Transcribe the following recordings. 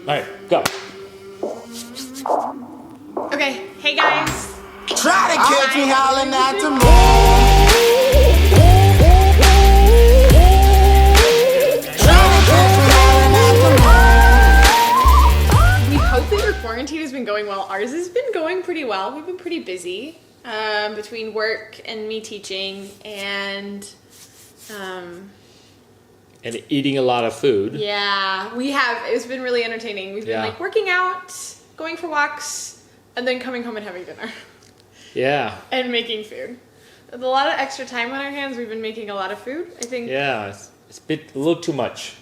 right, go. Okay, hey guys. Try to catch me howling at the moon. Try to catch me howling at the moon. We hope that your quarantine has been going well. Ours has been going pretty well. We've been pretty busy between work and me teaching and eating a lot of food. yeah, we have. It's been really entertaining. We've been like working out, going for walks, and then coming home and having dinner. Yeah. And making food. With a lot of extra time on our hands, we've been making a lot of food. I think. Yeah, it's been a little too much,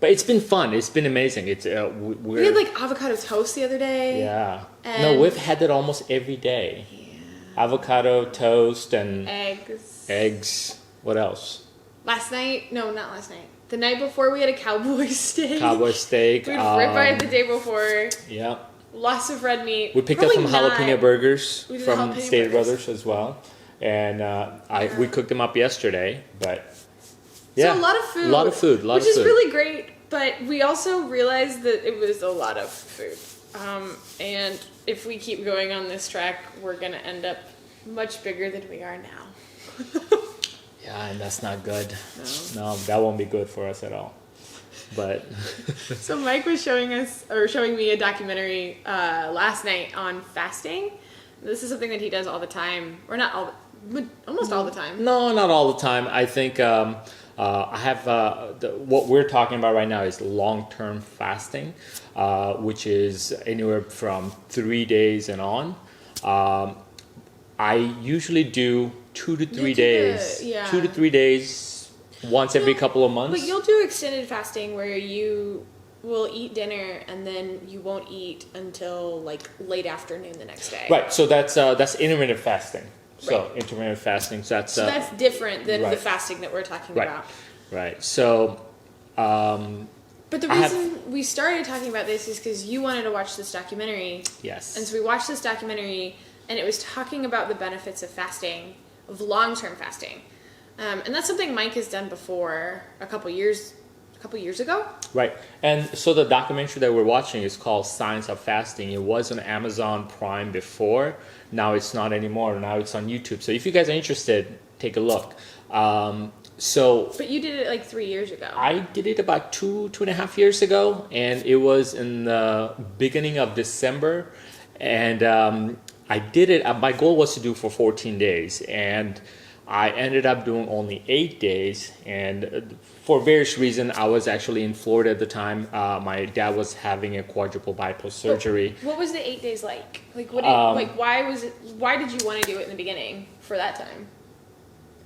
but it's been fun. It's been amazing. It's we had like avocado toast the other day. Yeah. And no, we've had that almost every day. Yeah. Avocado toast and eggs. What else? Last night? No, not last night. The night before we had a cowboy steak. Cowboy steak. We had ribeye the day before. Yeah. Lots of red meat. We picked up some jalapeno burgers from Stater Brothers as well, and we cooked them up yesterday. But yeah, so a lot of food. Which is really great. But we also realized that it was a lot of food, and if we keep going on this track, we're gonna end up much bigger than we are now. Yeah, and that's not good. No, that won't be good for us at all. But so Mike was showing me a documentary last night on fasting. This is something that he does all the time, or not all, but almost all the time. No, not all the time. I think I have what we're talking about right now is long-term fasting, which is anywhere from 3 days and on. I usually do 2 to 3 days. 2 to 3 days. Once every couple of months. But you'll do extended fasting where you will eat dinner and then you won't eat until like late afternoon the next day. Right. So that's intermittent fasting. So intermittent fasting. So that's different than the fasting that we're talking about. Right. So. But the reason we started talking about this is because you wanted to watch this documentary. Yes. And so we watched this documentary, and it was talking about the benefits of fasting, of long-term fasting. And that's something Mike has done before a couple years ago. Right. And so the documentary that we're watching is called Science of Fasting. It was on Amazon Prime before. Now it's not anymore. Now it's on YouTube. So if you guys are interested, take a look. But you did it like 3 years ago. I did it about 2.5 years ago. And it was in the beginning of December. And I did it. My goal was to do for 14 days. And I ended up doing only 8 days, and for various reasons, I was actually in Florida at the time. My dad was having a quadruple bypass surgery. What was the 8 days like? Like, what? Why did you want to do it in the beginning for that time?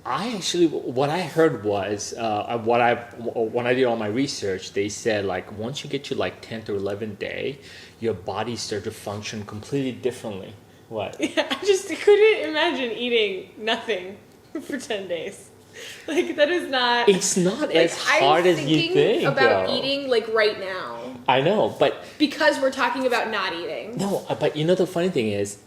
What I heard was when I did all my research, they said like once you get to like 10th or 11th day, your body starts to function completely differently. What? Yeah, I just couldn't imagine eating nothing for 10 days. Like, that is not... It's not as hard as you think, about eating, like, right now. I know, but... Because we're talking about not eating. No, but you know the funny thing is,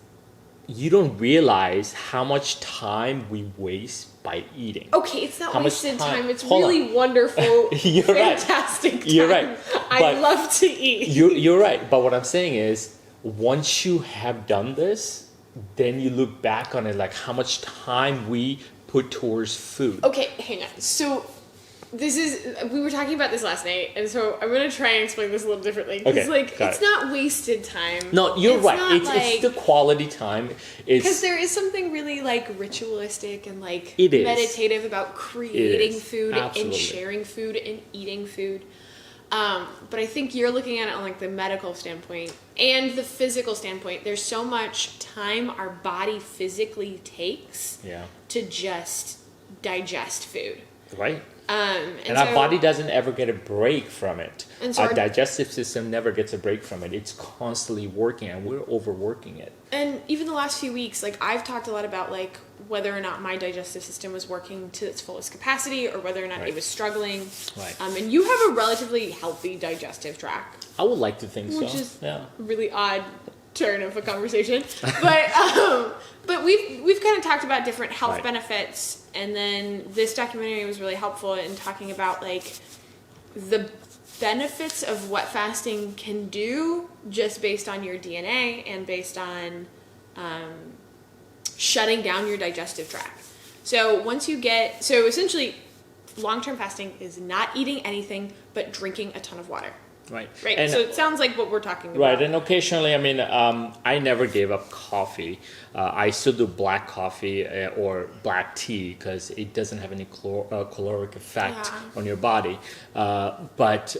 you don't realize how much time we waste by eating. Okay, it's not wasted time. It's really wonderful, fantastic time. You're right. I love to eat. You're right, but what I'm saying is, once you have done this, then you look back on it, like how much time we put towards food. Okay, hang on. So we were talking about this last night, and so I'm going to try and explain this a little differently. Because it's not wasted time. No, you're right. It's the quality time. Because there is something really like ritualistic and like meditative about creating food and sharing food and eating food. But I think you're looking at it on like the medical standpoint and the physical standpoint. There's so much time our body physically takes to just digest food. Right. And our body doesn't ever get a break from it. And so our digestive system never gets a break from it. It's constantly working, and we're overworking it. And even the last few weeks, like I've talked a lot about like whether or not my digestive system was working to its fullest capacity or whether or not it was struggling. Right. And you have a relatively healthy digestive tract. I would like to think so. Which is a really odd turn of a conversation. But we've kind of talked about different health benefits, and then this documentary was really helpful in talking about like the benefits of what fasting can do just based on your DNA and based on shutting down your digestive tract. So so essentially long-term fasting is not eating anything but drinking a ton of water. Right. And so it sounds like what we're talking about. Right, and occasionally, I mean, I never gave up coffee. I still do black coffee or black tea because it doesn't have any caloric effect on your body. But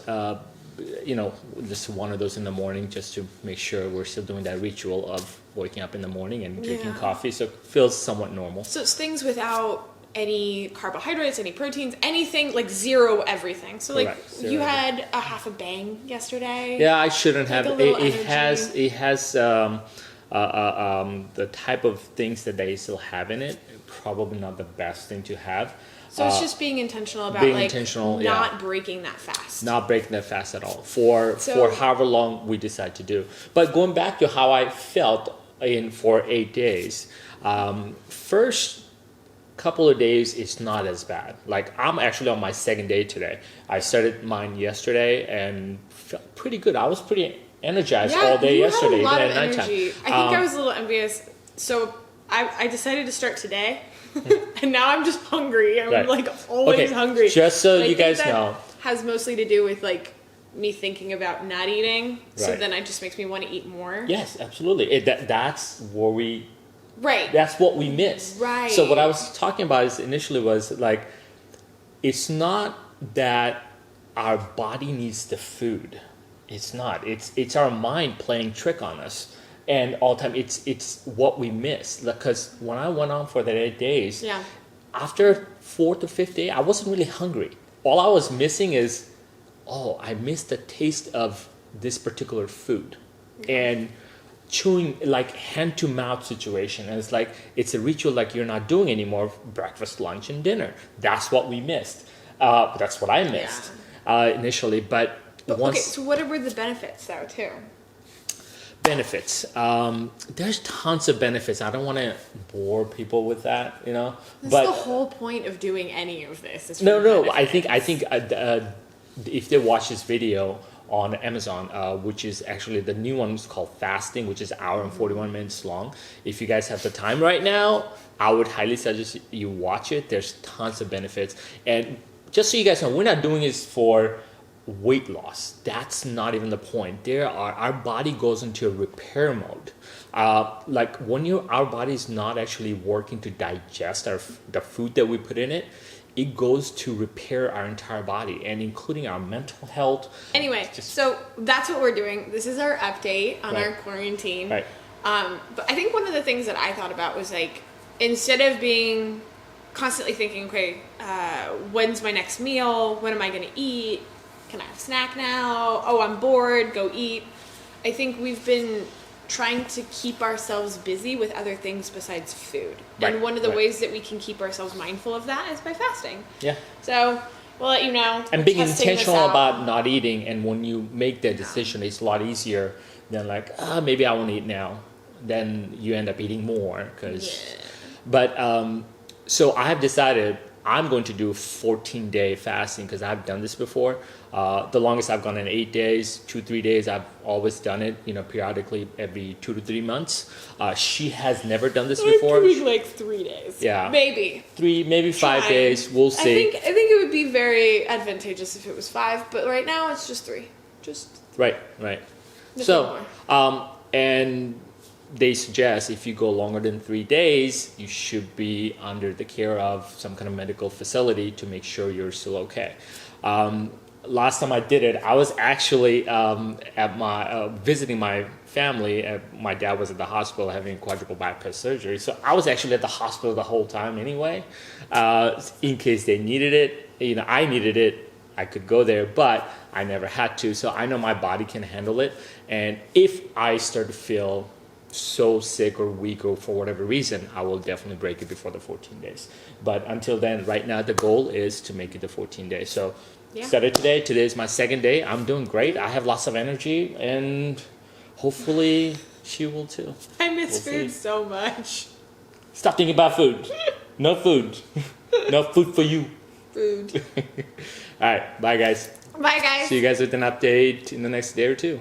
just one of those in the morning just to make sure we're still doing that ritual of waking up in the morning and drinking coffee. So it feels somewhat normal. So it's things without any carbohydrates, any proteins, anything, like zero everything. So like you had a half a bang yesterday. Yeah, I shouldn't have. It has the type of things that they still have in it. Probably not the best thing to have. So it's just being intentional about not breaking that fast. Not breaking that fast at all for however long we decide to do. But going back to how I felt for 8 days, first couple of days it's not as bad. Like I'm actually on my second day today. I started mine yesterday and felt pretty good. I was pretty energized all day yesterday, had a lot even of at nighttime. energy. I think I was a little envious. So I decided to start today, and now I'm just hungry. I'm like always hungry. Just so you guys know, has mostly to do with like me thinking about not eating. So then it just makes me want to eat more. Yes, absolutely. That's where we. Right. That's what we miss. Right. So what I was talking about initially was like, it's not that our body needs the food. It's not. It's our mind playing trick on us, and all the time it's what we miss. Because when I went on for the 8 days, after 4th or 5th day, I wasn't really hungry. All I was missing is, I missed the taste of this particular food, and chewing like hand to mouth situation, and it's like it's a ritual like you're not doing anymore. Breakfast, lunch, and dinner. That's what we missed. That's what I missed initially. But so what were the benefits though too? Benefits. There's tons of benefits. I don't want to bore people with that, That's the whole point of doing any of this. No. I think if they watch this video on Amazon, which is actually the new one is called Fasting, which is 1 hour and 41 minutes long. If you guys have the time right now, I would highly suggest you watch it. There's tons of benefits. And just so you guys know, we're not doing this for weight loss. That's not even the point. Our body goes into a repair mode. Like when our body is not actually working to digest the food that we put in it, it goes to repair our entire body, and including our mental health. Anyway, so that's what we're doing. This is our update on our quarantine. Right. But I think one of the things that I thought about was like, instead of being constantly thinking, okay, when's my next meal? When am I going to eat? Can I have a snack now? Oh, I'm bored. Go eat. I think we've been trying to keep ourselves busy with other things besides food. Right, and one of the ways that we can keep ourselves mindful of that is by fasting. Yeah. So we'll let you know. And being intentional about not eating, and when you make that decision, it's a lot easier than like, maybe I won't eat now. Then you end up eating more. But so I have decided I'm going to do 14-day fasting because I've done this before. The longest I've gone in 8 days, 2-3 days. I've always done it, periodically every 2 to 3 months. She has never done this before. I'm doing like 3 days. Yeah, maybe 3, maybe 5 days. We'll see. I think it would be very advantageous if it was 5, but right now it's just 3. Right. So, and they suggest if you go longer than 3 days, you should be under the care of some kind of medical facility to make sure you're still okay. Last time I did it, I was actually at my visiting my family. My dad was at the hospital having quadruple bypass surgery, so I was actually at the hospital the whole time anyway, in case they needed it. I needed it. I could go there, but I never had to. So I know my body can handle it, and if I start to feel so sick or weak or for whatever reason, I will definitely break it before the 14 days. But until then, right now the goal is to make it the 14 days. So started today. Today is my second day. I'm doing great. I have lots of energy, and hopefully she will too. I miss food so much. Stop thinking about food. No food. No food for you. Food. All right. Bye, guys. Bye, guys. See you guys with an update in the next day or two.